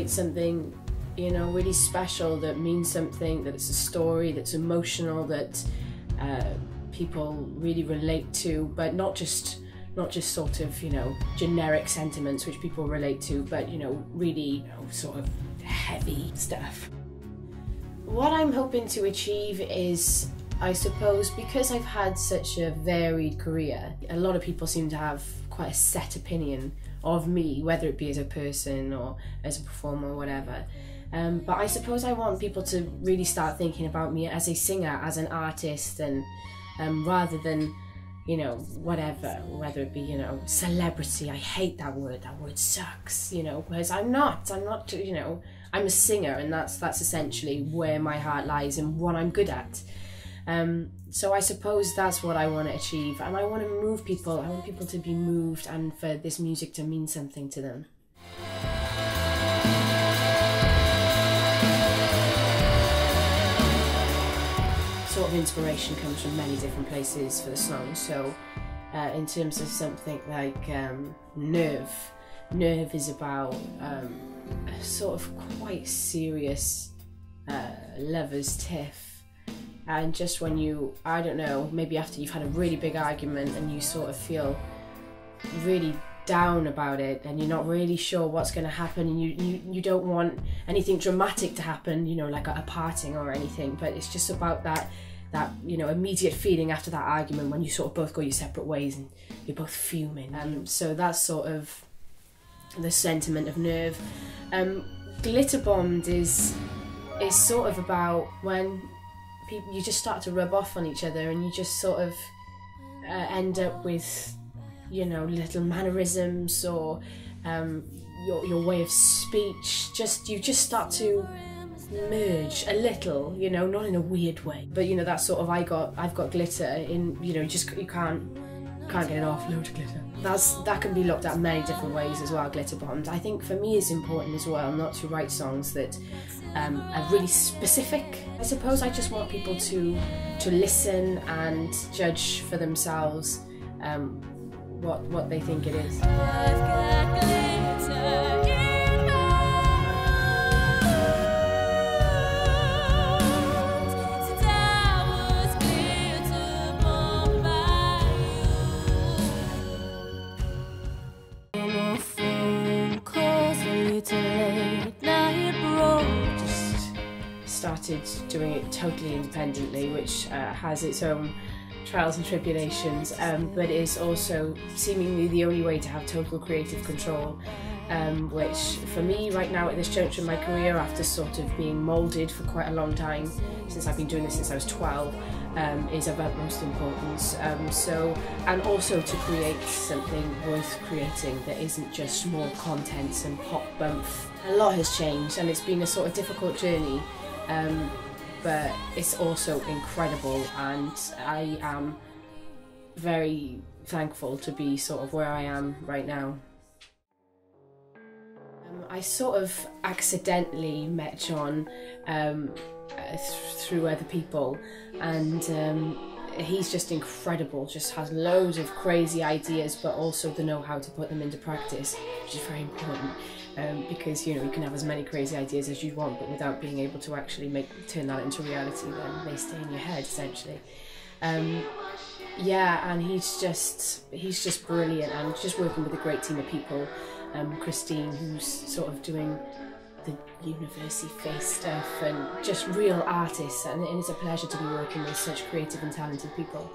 create something, you know, really special that means something, that it's a story that's emotional, that people really relate to, but not just sort of, you know, generic sentiments which people relate to, but, you know, really, you know, sort of heavy stuff. What I'm hoping to achieve is, I suppose, because I've had such a varied career, a lot of people seem to have quite a set opinion of me, whether it be as a person or as a performer or whatever. But I suppose I want people to really start thinking about me as a singer, as an artist, and rather than, you know, whatever, whether it be, you know, celebrity. I hate that word sucks, you know, because I'm not, you know, I'm a singer, and that's essentially where my heart lies and what I'm good at. So I suppose that's what I want to achieve, and I want to move people. I want people to be moved and for this music to mean something to them. Sort of inspiration comes from many different places for the song. So in terms of something like Nerve is about a sort of quite serious lover's tiff. And just when you, I don't know, maybe after you've had a really big argument and you sort of feel really down about it and you're not really sure what's going to happen, and you don't want anything dramatic to happen, you know, like a parting or anything, but it's just about that you know, immediate feeling after that argument when you sort of both go your separate ways and you're both fuming. So that's sort of the sentiment of Nerve. Glitter Bombed is sort of about when you just start to rub off on each other, and you just sort of end up with, you know, little mannerisms or your way of speech. You just start to merge a little, you know, not in a weird way, but you know, that sort of I've got glitter in, you know, you can't get it off, loads of glitter. That can be looked at many different ways as well, Glitter Bombed. I think for me it's important as well not to write songs that are really specific. I suppose I just want people to listen and judge for themselves what they think it is. Started doing it totally independently, which has its own trials and tribulations, but is also seemingly the only way to have total creative control, which for me right now at this juncture in my career, after sort of being moulded for quite a long time, since I've been doing this since I was 12, is of utmost importance. And also to create something worth creating that isn't just more contents and pop bump. A lot has changed, and it's been a sort of difficult journey. But it's also incredible, and I am very thankful to be sort of where I am right now. I sort of accidentally met John through other people, and he's just incredible, just has loads of crazy ideas, but also the know-how to put them into practice, which is very important. Because, you know, you can have as many crazy ideas as you want, but without being able to actually turn that into reality, then they stay in your head essentially. Yeah, and he's just brilliant, and just working with a great team of people. Christine, who's sort of doing the university face stuff, and just real artists, and it's a pleasure to be working with such creative and talented people.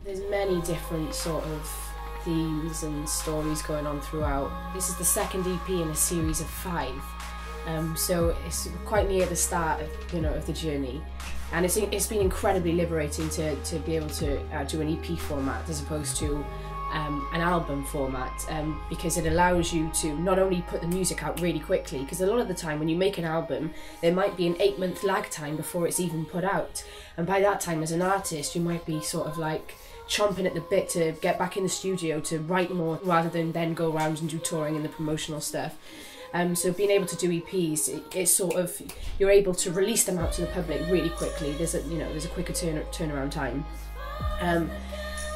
There's many different sort of themes and stories going on throughout. This is the second EP in a series of 5, so it's quite near the start of, you know, of the journey, and it's been incredibly liberating to be able to do an EP format as opposed to an album format, because it allows you to not only put the music out really quickly, because a lot of the time when you make an album there might be an 8-month lag time before it's even put out, and by that time as an artist you might be sort of like chomping at the bit to get back in the studio to write more, rather than then go around and do touring and the promotional stuff. So being able to do EPs, it's sort of, you're able to release them out to the public really quickly. There's a quicker turnaround time.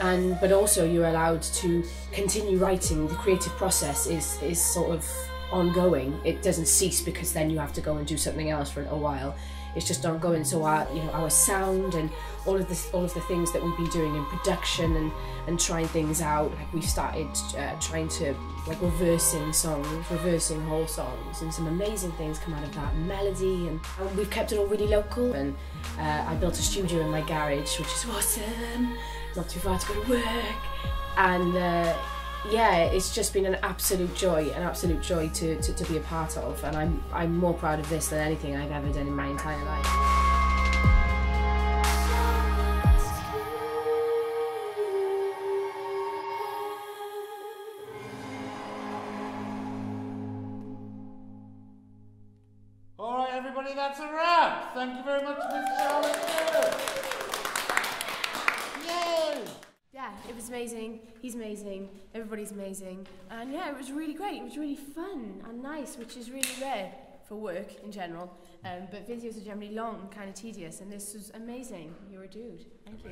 but also you're allowed to continue writing. The creative process is sort of ongoing. It doesn't cease because then you have to go and do something else for a while. It's just ongoing. So our sound and all of the things that we've been doing in production and trying things out. Like we started trying to reversing whole songs, and some amazing things come out of that. Melody, and we've kept it all really local. And I built a studio in my garage, which is awesome. Not too far to go to work, and yeah, it's just been an absolute joy to be a part of, and I'm more proud of this than anything I've ever done in my entire life. All right, everybody, that's a wrap. Thank you very much, Miss Charlotte. Yay! Yeah, it was amazing. He's amazing. Everybody's amazing. And yeah, it was really great. It was really fun and nice, which is really rare for work in general. But videos are generally long and kind of tedious, and this was amazing. You're a dude. Thank you.